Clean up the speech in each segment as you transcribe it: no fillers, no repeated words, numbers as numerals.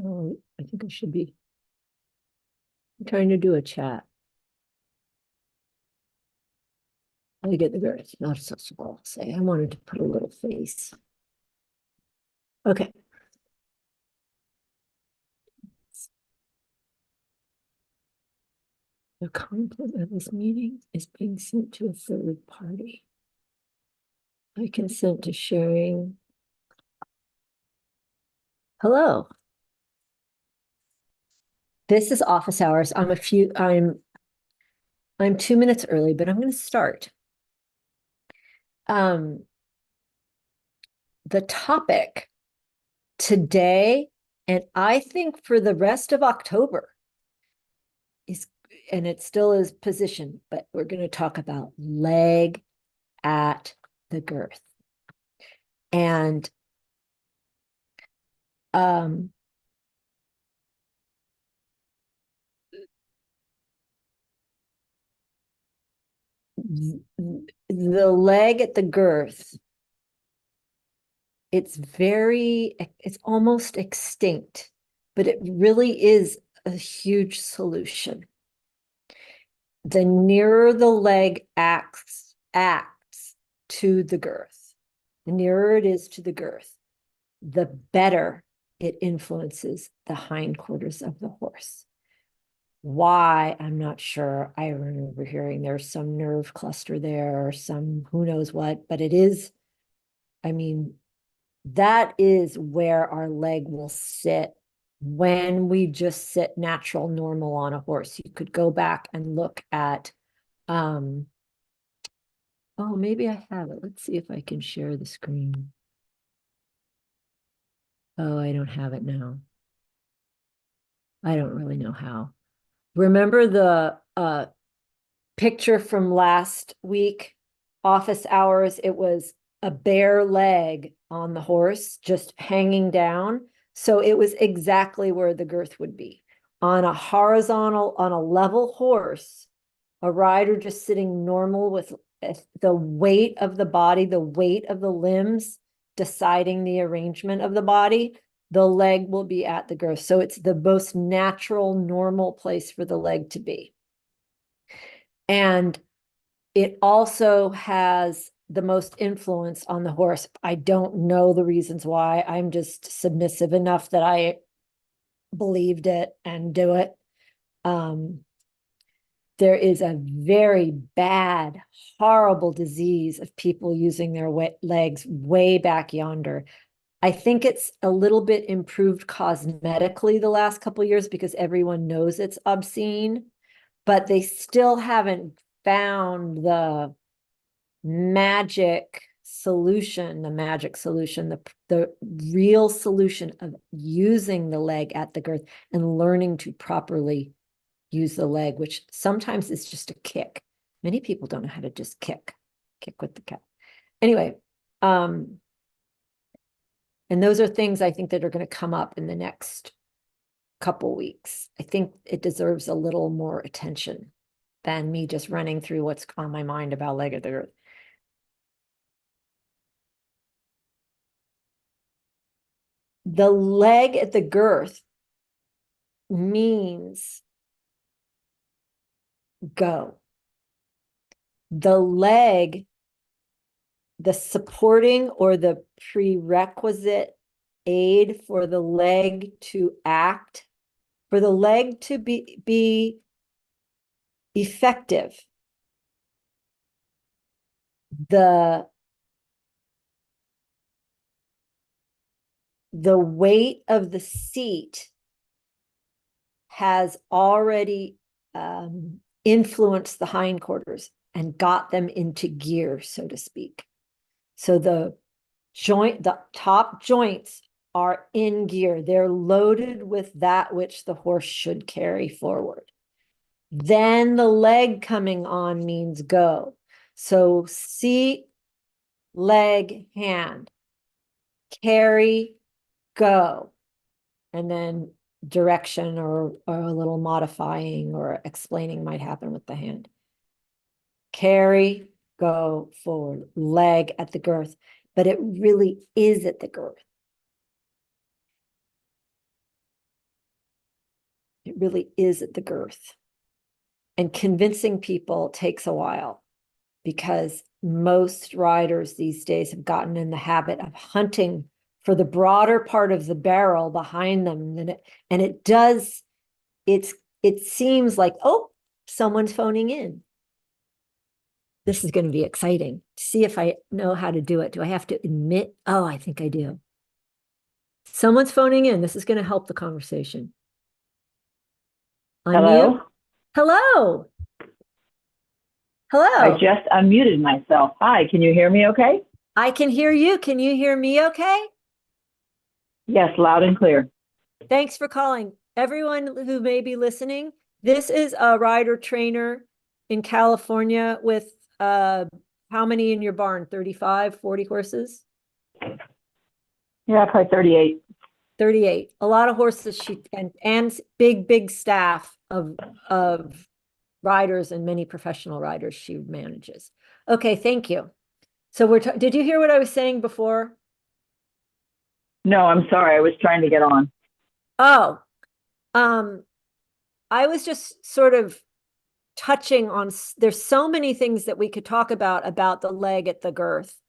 Oh, I think I should be trying to do a chat. Leg-at-the-Girth, not accessible. Say, I wanted to put a little face. Okay. The content of this meeting is being sent to a third party. I consent to sharing. Hello. This is office hours. I'm 2 minutes early, but I'm going to start. The topic today, and I think for the rest of October, is, and it still is positioned, but we're going to talk about leg at the girth. And the leg at the girth, it's almost extinct, but it really is a huge solution. The nearer the leg acts to the girth, the nearer it is to the girth, the better it influences the hindquarters of the horse. Why? I'm not sure. I remember hearing there's some nerve cluster there or some who knows what, but it is, I mean, that is where our leg will sit when we just sit natural, normal on a horse. You could go back and look at, oh, maybe I have it. Let's see if I can share the screen. Oh, I don't have it now. I don't really know how. Remember the picture from last week, office hours? It was a bare leg on the horse, just hanging down. So it was exactly where the girth would be. On a horizontal, on a level horse, a rider just sitting normal with the weight of the body, the weight of the limbs, deciding the arrangement of the body, the leg will be at the girth. So it's the most natural, normal place for the leg to be. And it also has the most influence on the horse. I don't know the reasons why. I'm just submissive enough that I believed it and do it. There is a very bad, horrible disease of people using their legs way back yonder. I think it's a little bit improved cosmetically the last couple of years because everyone knows it's obscene, but they still haven't found the magic solution, the real solution of using the leg at the girth and learning to properly use the leg, which sometimes is just a kick. Many people don't know how to just kick with the cat. Anyway, and those are things I think that are going to come up in the next couple weeks. I think it deserves a little more attention than me just running through what's on my mind about leg at the girth. The leg at the girth means go. The leg, the supporting or the prerequisite aid for the leg to act, for the leg to be effective, the weight of the seat has already influenced the hindquarters and got them into gear, so to speak. So the top joints are in gear. They're loaded with that which the horse should carry forward. Then the leg coming on means go. So seat, leg, hand, carry, go. And then direction or a little modifying or explaining might happen with the hand. Carry, go forward, leg at the girth, but it really is at the girth. really is at the girth. And convincing people takes a while because most riders these days have gotten in the habit of hunting for the broader part of the barrel behind them. And it seems like, oh, someone's phoning in. This is going to be exciting. See if I know how to do it. Do I have to admit? Oh, I think I do. Someone's phoning in. This is going to help the conversation. Unmute. Hello? Hello. Hello. I just unmuted myself. Hi, can you hear me okay? I can hear you. Can you hear me okay? Yes, loud and clear. Thanks for calling. Everyone who may be listening, this is a rider trainer in California with how many in your barn? 35, 40 horses? Yeah, probably 38. 38. A lot of horses and big staff of riders and many professional riders she manages. Okay, thank you. So did you hear what I was saying before? No, I'm sorry. I was trying to get on. Oh, I was just sort of touching on, there's so many things that we could talk about the leg at the girth.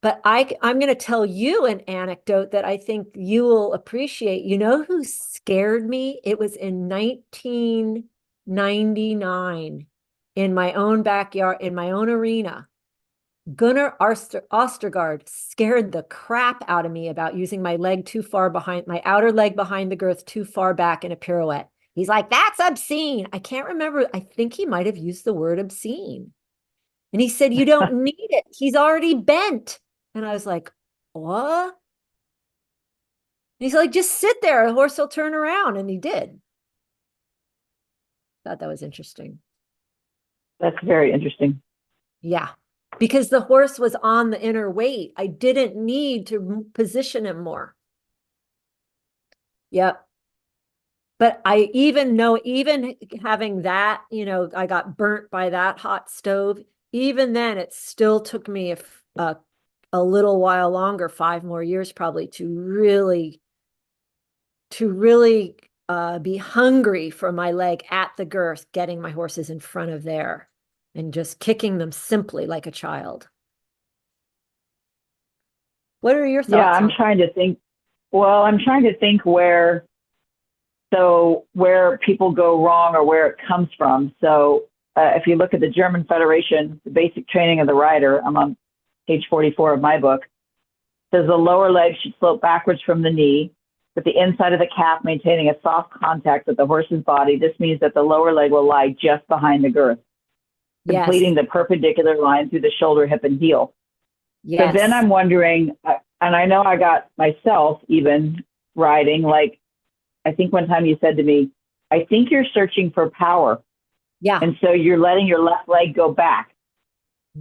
But I'm going to tell you an anecdote that I think you will appreciate. You know who scared me? It was in 1999 in my own backyard, in my own arena. Gunnar Ostergaard scared the crap out of me about using my leg too far behind, my outer leg behind the girth too far back in a pirouette. He's like, that's obscene. I can't remember. I think he might have used the word obscene. And he said, you don't need it. He's already bent. And I was like, what? And he's like, just sit there. The horse will turn around. And he did. Thought that was interesting. That's very interesting. Yeah. Because the horse was on the inner weight. I didn't need to position him more. Yep. But I even know, even having that, I got burnt by that hot stove. Even then, it still took me a little while longer, 5 more years probably, to really be hungry for my leg at the girth, getting my horses in front of there and just kicking them simply like a child. What are your thoughts? Yeah, I'm trying to think. Well, I'm trying to think where people go wrong or where it comes from. So if you look at the German Federation, the basic training of the rider, I'm on page 44 of my book, says the lower leg should slope backwards from the knee, with the inside of the calf maintaining a soft contact with the horse's body. This means that the lower leg will lie just behind the girth, completing the perpendicular line through the shoulder, hip, and heel. Yes. So then I'm wondering, and I know I got myself even riding, like, I think one time you said to me, I think you're searching for power. Yeah. And so you're letting your left leg go back.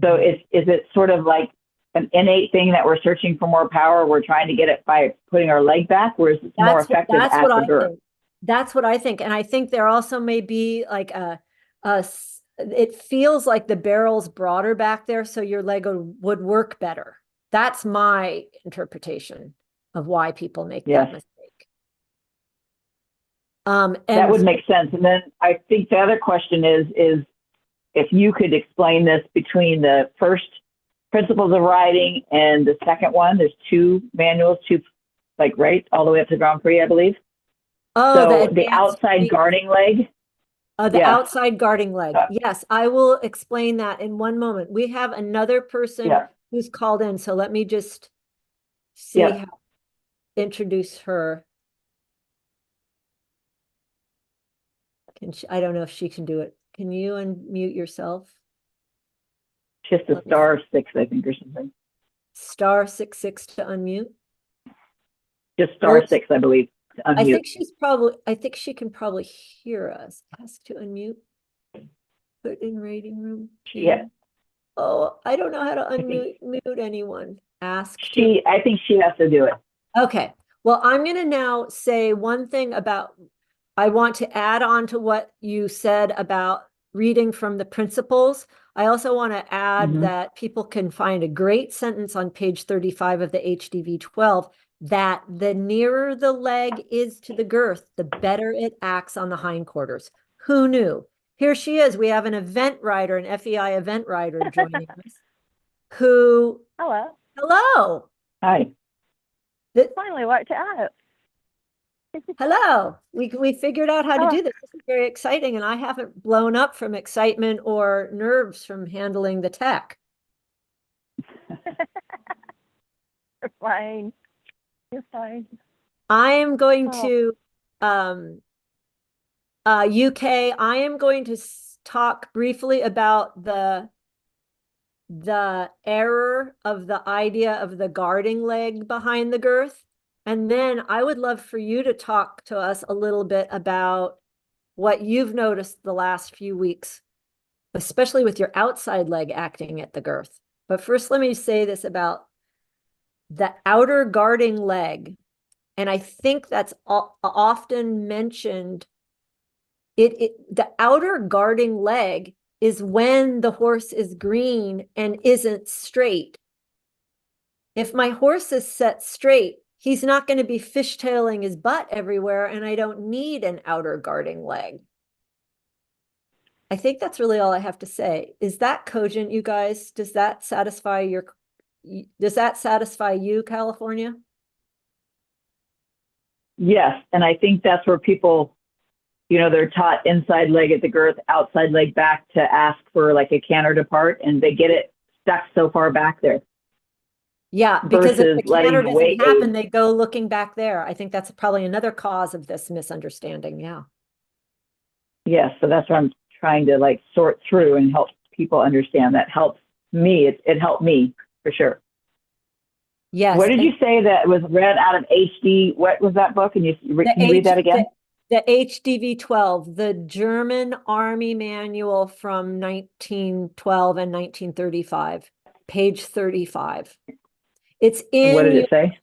So is it sort of like an innate thing that we're searching for more power? We're trying to get it by putting our leg back, or is it more effective at the girth? That's what I think. And I think there also may be like it feels like the barrel's broader back there, so your leg would work better. That's my interpretation of why people make that mistake. And that would make sense. And then I think the other question is if you could explain this between the first principles of riding and the second one. There's 2 manuals, right, all the way up to Grand Prix, I believe. Oh, so the outside guarding leg. The outside guarding leg. Yes, I will explain that in one moment. We have another person who's called in, so let me just see introduce her. I don't know if she can do it. Can you unmute yourself? Just a *6, I think, or something. *66 to unmute. Just *6, I believe, to unmute. I think she can probably hear us. Ask to unmute. Put in rating room. Yeah. Oh, I don't know how to mute anyone. I think she has to do it. Okay. Well, I'm going to now say one thing I want to add on to what you said about reading from the principles. I also want to add that people can find a great sentence on page 35 of the HDV 12 that the nearer the leg is to the girth, the better it acts on the hindquarters. Who knew? Here she is. We have an event rider, an FEI event rider joining us. Who, Hello. hello. Hi. Finally worked it out. Hello. We figured out how to Hello. do this. This is very exciting, and I haven't blown up from excitement or nerves from handling the tech. You're fine. You're fine. I am going Oh. to UK, I am going to talk briefly about the error of the idea of the guarding leg behind the girth. And then I would love for you to talk to us a little bit about what you've noticed the last few weeks, especially with your outside leg acting at the girth. But first, let me say this about the outer guarding leg. And I think that's often mentioned. The outer guarding leg is when the horse is green and isn't straight. If my horse is set straight, he's not going to be fishtailing his butt everywhere, and I don't need an outer guarding leg. I think that's really all I have to say. Is that cogent, you guys? Does that satisfy you, California? Yes. And I think that's where people, they're taught inside leg at the girth, outside leg back to ask for like a canter depart, and they get it stuck so far back there. Yeah, because if the letting canter the doesn't weight happen, aid. they go looking back there. I think that's probably another cause of this misunderstanding. Yeah. Yes. So that's what I'm trying to like sort through and help people understand. That helps me. It helped me for sure. Yes. What did you say that was read out of HD? What was that book? And can you read that again? The HDV-12, the German Army Manual from 1912 and 1935, page 35. It's in. What did it say?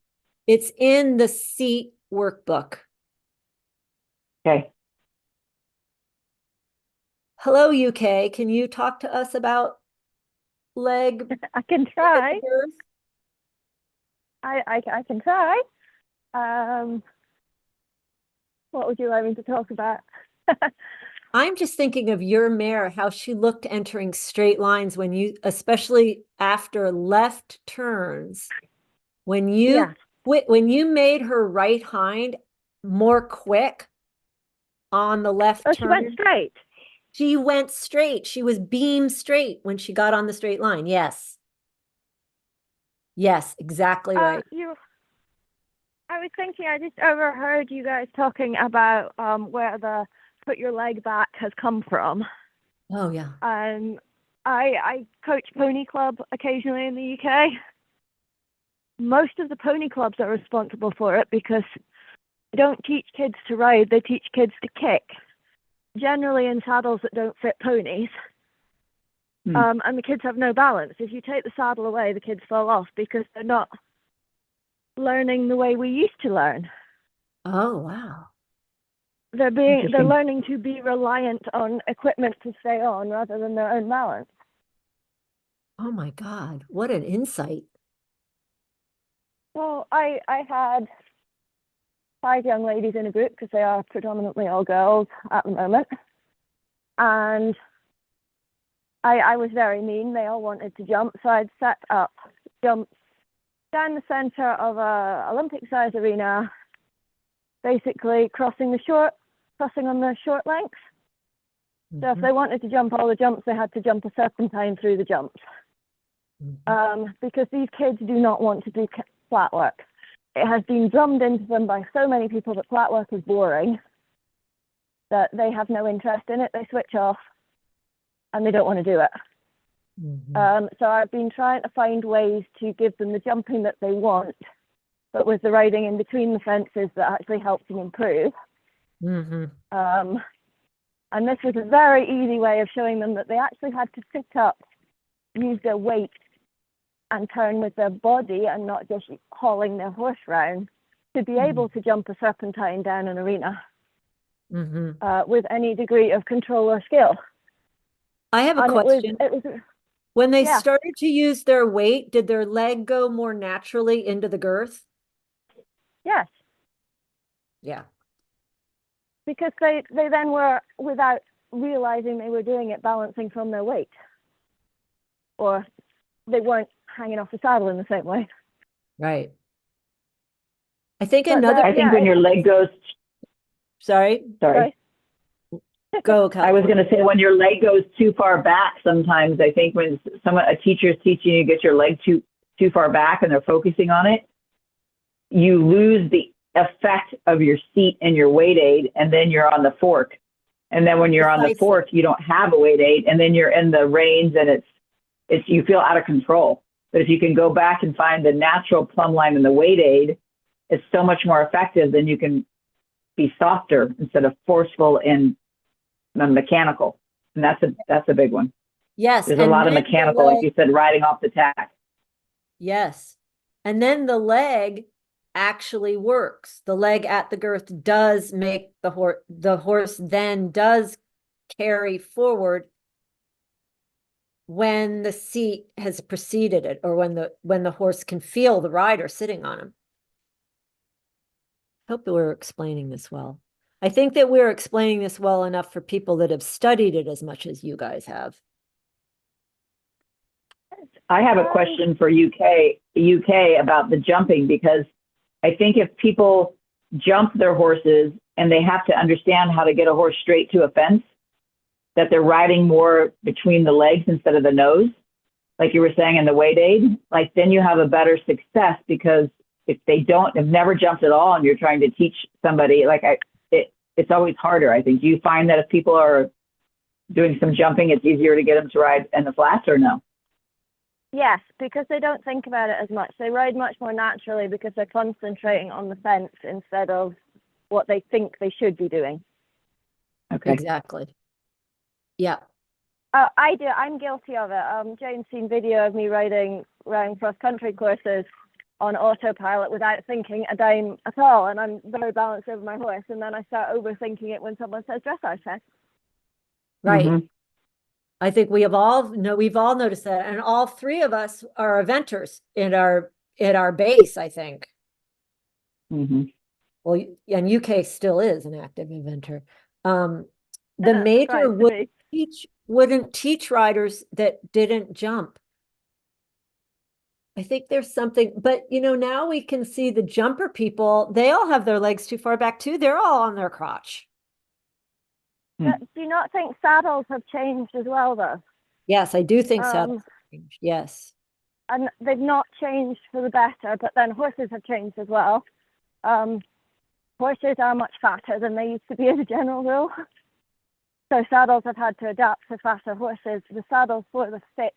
It's in the seat workbook. Okay. Hello, UK. Can you talk to us about leg? I can try. Girth? I can try. What would you like me to talk about? I'm just thinking of your mare, how she looked entering straight lines when you, especially after left turns, when you when you made her right hind more quick on the left Oh, turn. she went straight. She went straight. She was beam straight when she got on the straight line. Yes. Yes, exactly right. I was thinking, I just overheard you guys talking about where the put your leg back has come from. Oh, yeah. I coach pony club occasionally in the UK. Most of the pony clubs are responsible for it because they don't teach kids to ride, they teach kids to kick, generally in saddles that don't fit ponies. And the kids have no balance. If you take the saddle away, the kids fall off because they're not learning the way we used to learn. Oh, wow. They're learning to be reliant on equipment to stay on rather than their own balance. Oh my God, what an insight. Well, I had 5 young ladies in a group because they are predominantly all girls at the moment. And I was very mean. They all wanted to jump. So I'd set up jumps down the center of a Olympic-sized arena, basically crossing on the short lengths. So if they wanted to jump all the jumps, they had to jump a serpentine through the jumps. Because these kids do not want to do flat work. It has been drummed into them by so many people that flat work is boring, that they have no interest in it. They switch off and they don't want to do it. So I've been trying to find ways to give them the jumping that they want, but with the riding in between the fences that actually helps them improve. And this was a very easy way of showing them that they actually had to sit up, use their weight, and turn with their body and not just hauling their horse round to be able to jump a serpentine down an arena with any degree of control or skill. I have a question. It was when they started to use their weight, did their leg go more naturally into the girth? Yes, Yeah. because they then were, without realizing they were doing it, balancing from their weight. Or they weren't hanging off the saddle in the same way. Right. I think But another, I think when your leg goes, sorry, sorry. go, I was California. going to say when your leg goes too far back, sometimes I think when a teacher is teaching you, get your leg too far back and they're focusing on it, you lose the effect of your seat and your weight aid, and then you're on the fork. And then when you're on the Precisely. fork, you don't have a weight aid, and then you're in the reins, and it's you feel out of control. But if you can go back and find the natural plumb line in the weight aid, it's so much more effective. Then you can be softer instead of forceful and mechanical. And that's a big one. Yes. There's a and lot of then the mechanical, like leg- you said, riding off the tack. Yes. And then the leg actually works. The leg at the girth does make the horse then does carry forward when the seat has preceded it, or when the horse can feel the rider sitting on him. Hope that we're explaining this well. I think that we're explaining this well enough for people that have studied it as much as you guys have. I have a question for UK about the jumping, because I think if people jump their horses and they have to understand how to get a horse straight to a fence, that they're riding more between the legs instead of the nose, like you were saying in the weight aid, like then you have a better success, because if they have never jumped at all and you're trying to teach somebody, it's always harder. I think. Do you find that if people are doing some jumping, it's easier to get them to ride in the flats, or no? Yes, because they don't think about it as much. They ride much more naturally because they're concentrating on the fence instead of what they think they should be doing. Okay. Exactly. Yeah. I do. I'm guilty of it. Jane's seen video of me riding cross-country courses on autopilot without thinking a dime at all, and I'm very balanced over my horse, and then I start overthinking it when someone says dressage test. Right. Mm-hmm. I think we've all noticed that, and all three of us are eventers in our base, I think. Mm-hmm. Well, and UK still is an active eventer. The Right major to be. wouldn't teach riders that didn't jump. I think there's something, but now we can see the jumper people, they all have their legs too far back too. They're all on their crotch. Do you not think saddles have changed as well, though? Yes, I do think saddles have changed. Yes. And they've not changed for the better, but then horses have changed as well. Horses are much fatter than they used to be as a general rule. So saddles have had to adapt to fatter horses. The saddles for the fit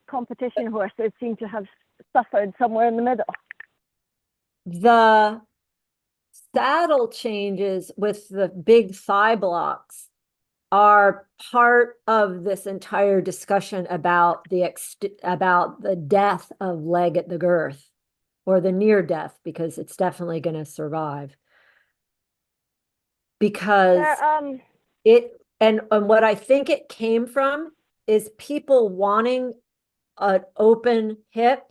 competition horses seem to have suffered somewhere in the middle. The saddle changes with the big thigh blocks are part of this entire discussion about the death of Leg-at-the-Girth, or the near death, because it's definitely going to survive. Because and what I think it came from is people wanting an open hip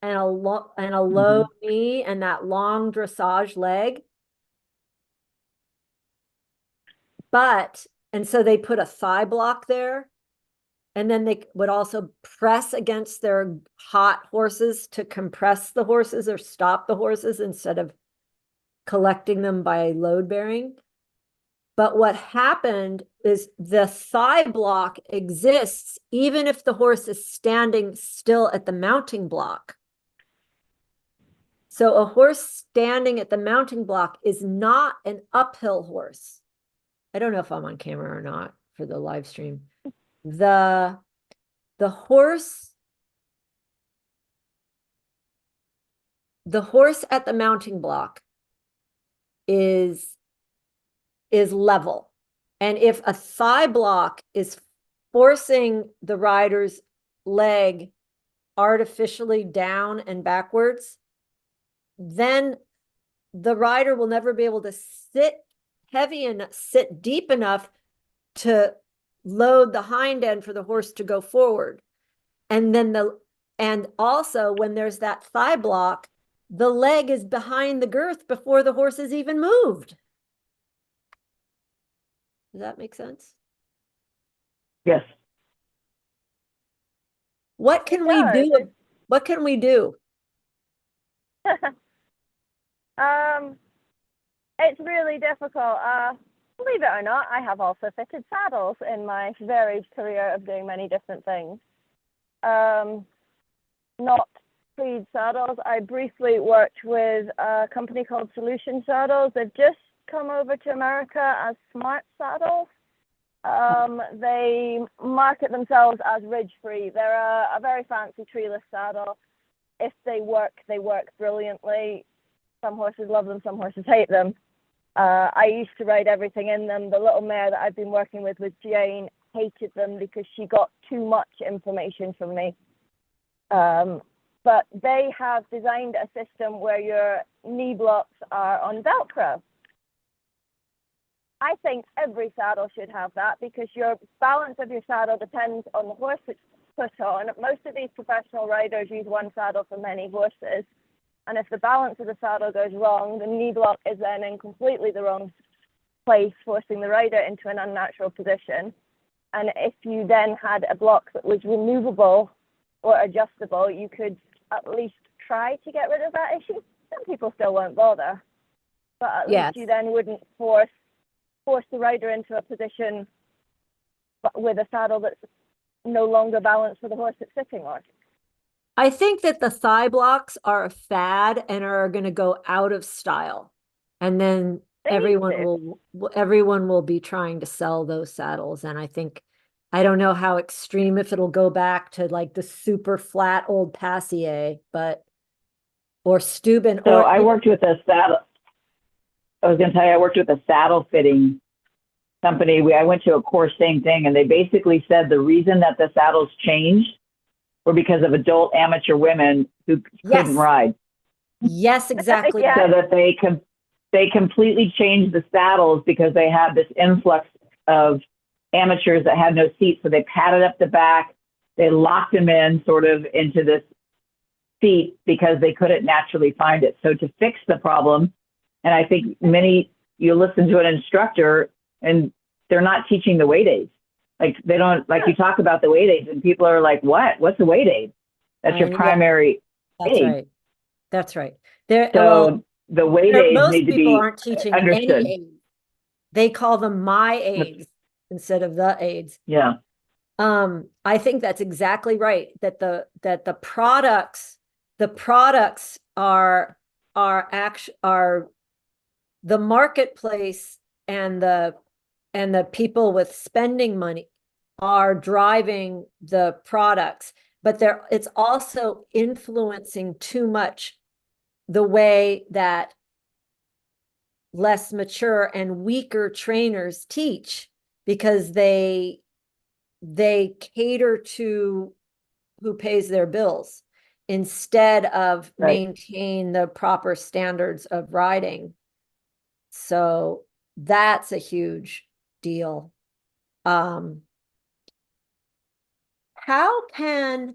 and a low knee and that long dressage leg. And so they put a thigh block there, and then they would also press against their hot horses to compress the horses or stop the horses instead of collecting them by load bearing. But what happened is the thigh block exists even if the horse is standing still at the mounting block. So a horse standing at the mounting block is not an uphill horse. I don't know if I'm on camera or not for the live stream. The horse at the mounting block is level. And if a thigh block is forcing the rider's leg artificially down and backwards, then the rider will never be able to sit deep enough to load the hind end for the horse to go forward. And also when there's that thigh block, the leg is behind the girth before the horse is even moved. Does that make sense? Yes. What can we does. do? What can we do? Um, it's really difficult. Believe it or not, I have also fitted saddles in my varied career of doing many different things. Not Creed saddles. I briefly worked with a company called Solution Saddles. They've just come over to America as Smart Saddles. They market themselves as ridge-free. They're a very fancy treeless saddle. If they work brilliantly. Some horses love them, some horses hate them. I used to ride everything in them. The little mare that I've been working with Jane hated them because she got too much information from me. But they have designed a system where your knee blocks are on Velcro. I think every saddle should have that because your balance of your saddle depends on the horse it's put on. Most of these professional riders use one saddle for many horses. And if the balance of the saddle goes wrong, the knee block is then in completely the wrong place, forcing the rider into an unnatural position. And if you then had a block that was removable or adjustable, you could at least try to get rid of that issue. Some people still won't bother, but at least you then wouldn't force the rider into a position with a saddle that's no longer balanced for the horse it's sitting on. I think that the thigh blocks are a fad and are going to go out of style. And then everyone will be trying to sell those saddles. And I don't know how extreme, if it'll go back to like the super flat old Passier, or Steuben. So I worked with a saddle. I was going to tell you, I worked with a saddle fitting company. I went to a course, same thing. And they basically said the reason that the saddles changed were because of adult amateur women who couldn't ride. Yes, exactly. So that they completely changed the saddles because they had this influx of amateurs that had no seat. So they padded up the back. They locked them in sort of into this seat because they couldn't naturally find it. So to fix the problem, and I think you listen to an instructor and they're not teaching the weight aids. Like they don't, like you talk about the weight aids and people are like, what's the weight aid? That's your primary That's aid. right. That's right. The weight aids most need to people be aren't teaching understood. any aids. They call them my aids instead of the aids. Yeah. I think that's exactly right. That the products are the marketplace, and the people with spending money are driving the products, but it's also influencing too much the way that less mature and weaker trainers teach, because they cater to who pays their bills instead of maintain the proper standards of riding. So that's a huge deal. How can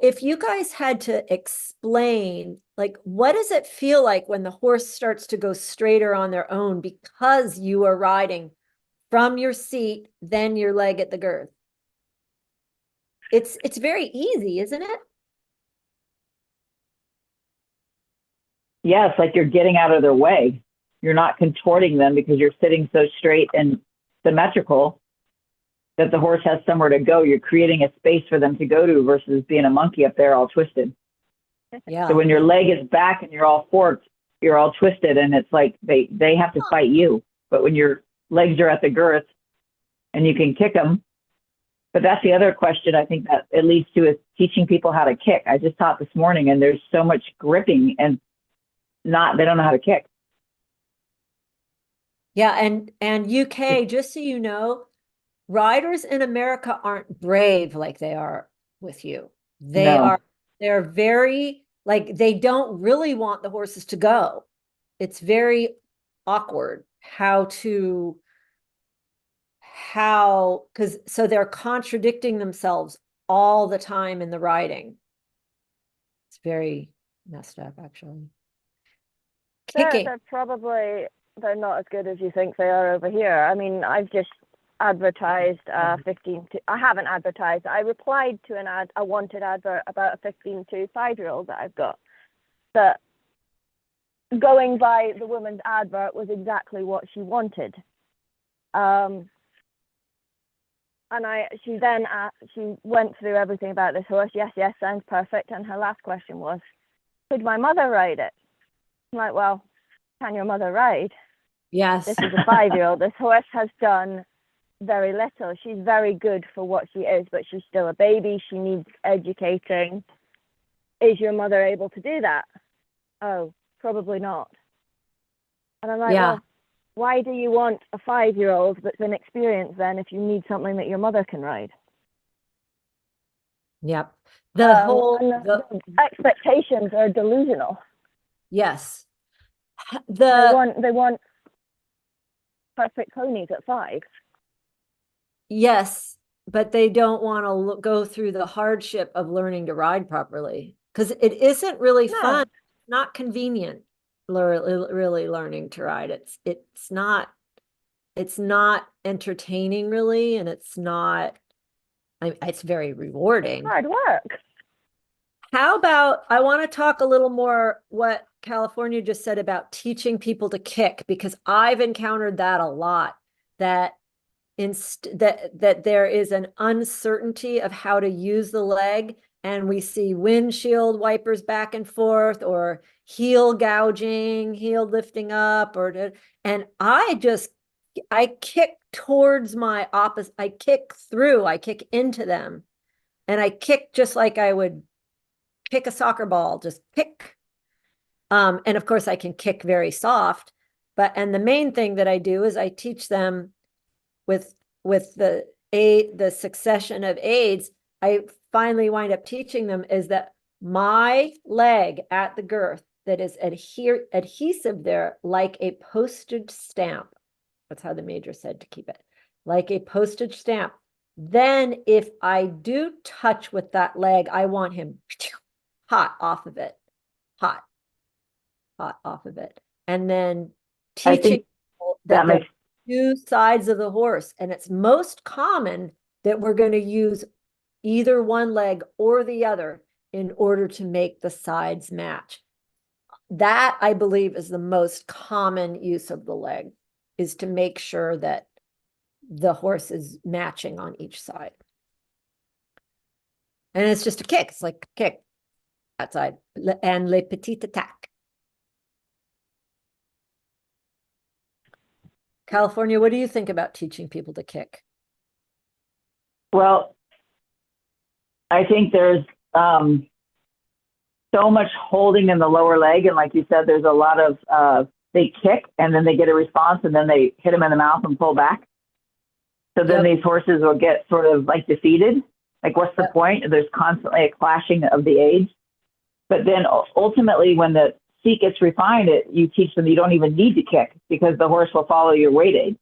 if you guys had to explain, like, what does it feel like when the horse starts to go straighter on their own because you are riding from your seat, then your leg at the girth? It's very easy, isn't it? Yeah, it's like you're getting out of their way. You're not contorting them because you're sitting so straight and symmetrical that the horse has somewhere to go. You're creating a space for them to go to versus being a monkey up there all twisted. Yeah. So when your leg is back and you're all forked, you're all twisted, and it's like they have to fight you. But when your legs are at the girth and you can kick them. But that's the other question I think that it leads to, is teaching people how to kick. I just taught this morning, and there's so much gripping and they don't know how to kick. Yeah, and UK, just so you know, riders in America aren't brave like they are with you. They're very, like, they don't really want the horses to go. It's very awkward because so they're contradicting themselves all the time in the riding. It's very messed up, actually. Kicking. They're not as good as you think they are over here. I mean, I've just advertised 15 to, I haven't advertised. I replied to a wanted advert about a 15 to 5-year-old that I've got. That going by the woman's advert was exactly what she wanted. And she went through everything about this horse. Yes, sounds perfect. And her last question was, could my mother ride it? I'm like, well, can your mother ride? Yes. This is a 5-year-old. This horse has done very little. She's very good for what she is, but she's still a baby. She needs educating. Is your mother able to do that? Oh, probably not. And I'm like, well, why do you want a 5-year-old that's inexperienced then if you need something that your mother can ride? Yep. The expectations are delusional. Yes. They want perfect ponies at 5. Yes, but they don't want to go through the hardship of learning to ride properly because it isn't really fun, not convenient. Really learning to ride. It's not entertaining really, and it's very rewarding. Hard work. How about, I want to talk a little more what California just said about teaching people to kick, because I've encountered that a lot, that that there is an uncertainty of how to use the leg, and we see windshield wipers back and forth, or heel gouging, heel lifting up, and I kick towards my opposite. I kick into them, and I kick just like I would kick a soccer ball, just kick. And of course I can kick very soft, and the main thing that I do is I teach them with the succession of aids. I finally wind up teaching them is that my leg at the girth that is adhesive there, like a postage stamp. That's how the major said to keep it, like a postage stamp. Then if I do touch with that leg, I want him hot off of it, hot off of it. And then teaching that there's 2 sides of the horse, and it's most common that we're going to use either one leg or the other in order to make the sides match. That, I believe, is the most common use of the leg, is to make sure that the horse is matching on each side. And it's just a kick. It's like a kick outside, and le petit attaque. California, what do you think about teaching people to kick? Well, I think there's so much holding in the lower leg. And like you said, there's a lot of, they kick and then they get a response and then they hit them in the mouth and pull back. So then these horses will get sort of like defeated. Like, what's the point? There's constantly a clashing of the aids. But then ultimately, when the seat gets refined, you teach them you don't even need to kick because the horse will follow your weight aid.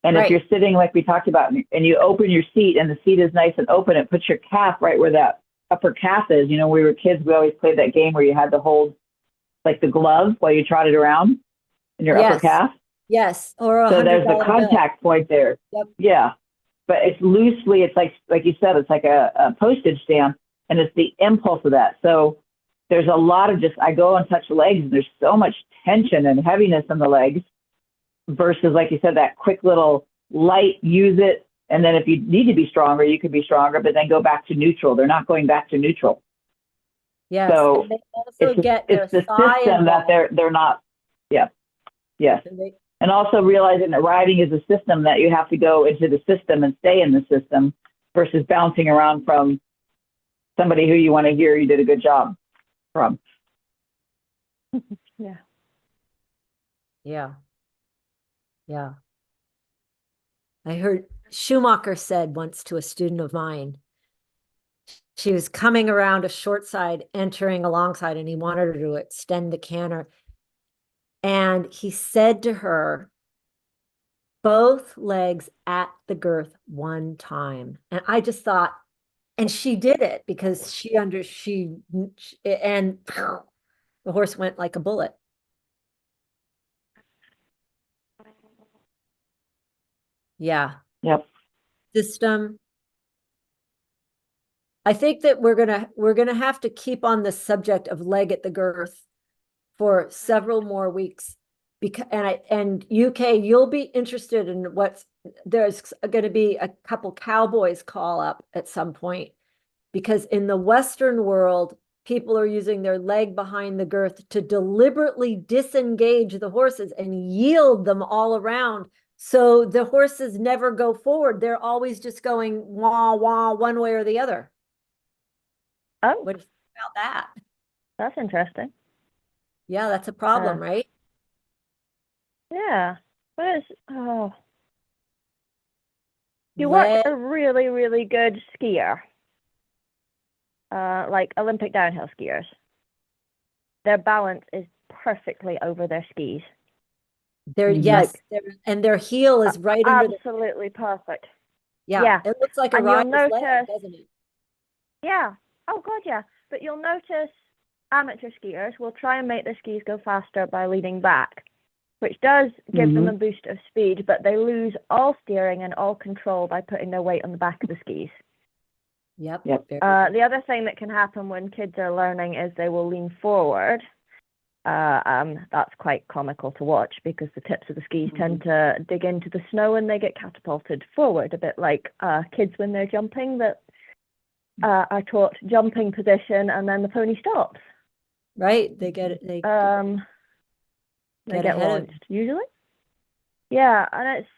And if you're sitting like we talked about and you open your seat and the seat is nice and open, it puts your calf right where that upper calf is. You know, when we were kids, we always played that game where you had to hold like the glove while you trotted around in your upper calf. Yes. Or so there's the contact point there. Yep. Yeah. But it's loosely, it's like you said, it's like a postage stamp, and it's the impulse of that. So there's a lot of I go and touch legs, and there's so much tension and heaviness in the legs versus, like you said, that quick little light, use it. And then if you need to be stronger, you could be stronger, but then go back to neutral. They're not going back to neutral. Yes. So they also it's the system that they're not. Yeah. Yes. And also realizing that riding is a system, that you have to go into the system and stay in the system versus bouncing around from somebody who you want to hear you did a good job from. Yeah. Yeah. Yeah. I heard Schumacher said once to a student of mine, she was coming around a short side, entering alongside, and he wanted her to extend the canter. And he said to her, both legs at the girth one time. And I just thought, And she did it because and the horse went like a bullet. Yeah. Yep. System. I think that we're gonna have to keep on the subject of Leg-at-the-Girth for several more weeks. Because and UK, you'll be interested in there's going to be a couple cowboys call up at some point, because in the Western world, people are using their leg behind the girth to deliberately disengage the horses and yield them all around. So the horses never go forward. They're always just going wah, wah, one way or the other. Oh, What do you think about that? that's interesting. Yeah, that's a problem, right? Yeah. But it's, oh, you watch a really, really good skier, like Olympic downhill skiers. Their balance is perfectly over their skis. Yes, and their heel is right under the. Absolutely perfect. Yeah, it looks like a And you'll rider's leg, notice, doesn't it? yeah. Oh God, yeah. But you'll notice amateur skiers will try and make their skis go faster by leaning back, which does give them a boost of speed, but they lose all steering and all control by putting their weight on the back of the skis. Yep. The other thing that can happen when kids are learning is they will lean forward. That's quite comical to watch because the tips of the skis tend to dig into the snow and they get catapulted forward, a bit like kids when they're jumping that are taught jumping position and then the pony stops. Right, they get it. They get launched usually. Yeah, and it's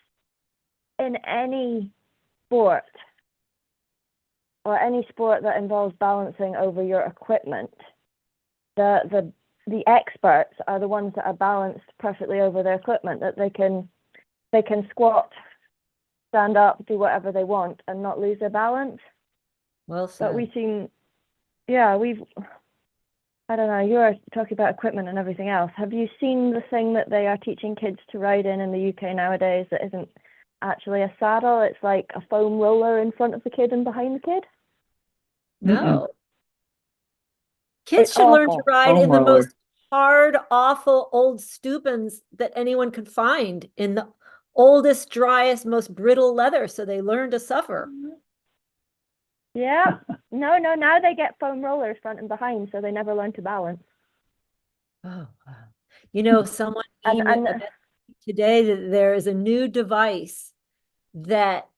in any sport or any sport that involves balancing over your equipment. The experts are the ones that are balanced perfectly over their equipment, that they can squat, stand up, do whatever they want and not lose their balance. Well said. But I don't know, you were talking about equipment and everything else. Have you seen the thing that they are teaching kids to ride in the UK nowadays that isn't actually a saddle? It's like a foam roller in front of the kid and behind the kid. No. Kids It's should learn to awful. ride Foam in the roller. most hard, awful old Stupens that anyone could find, in the oldest, driest, most brittle leather, so they learn to suffer. Yeah. No, now they get foam rollers front and behind, so they never learn to balance. Oh, wow. You know, someone emailed today that there is a new device that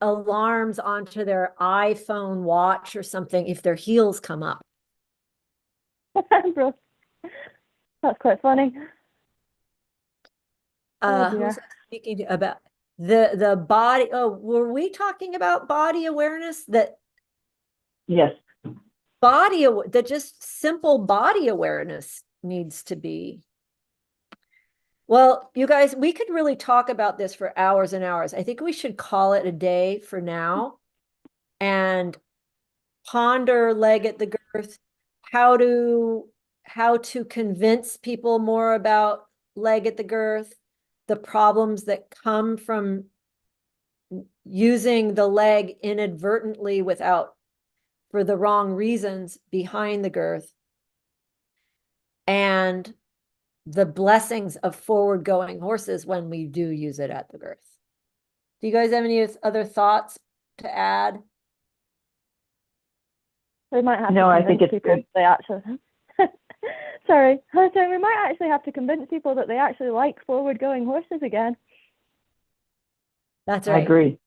alarms onto their iPhone watch or something if their heels come up. That's quite funny. Who's speaking about the body? Oh, were we talking about body awareness? Yes. That just simple body awareness needs to be. Well, you guys, we could really talk about this for hours and hours. I think we should call it a day for now and ponder Leg-at-the-Girth, how to convince people more about Leg-at-the-Girth, the problems that come from using the leg inadvertently for the wrong reasons behind the girth, and the blessings of forward going horses when we do use it at the girth. Do you guys have any other thoughts to add? We might have I think it's good. They actually sorry, we might actually have to convince people that they actually like forward going horses again. That's right. I agree.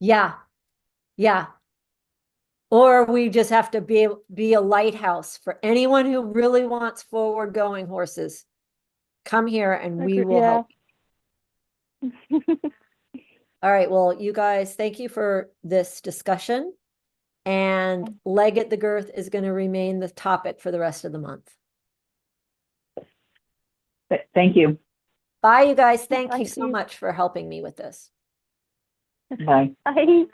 Yeah. Or we just have to be a lighthouse for anyone who really wants forward going horses. Come here and we will help. All right. Well, you guys, thank you for this discussion. And Leg-at-the-Girth is going to remain the topic for the rest of the month. Thank you. Bye, you guys. Thank you so much for helping me with this. Bye. Bye.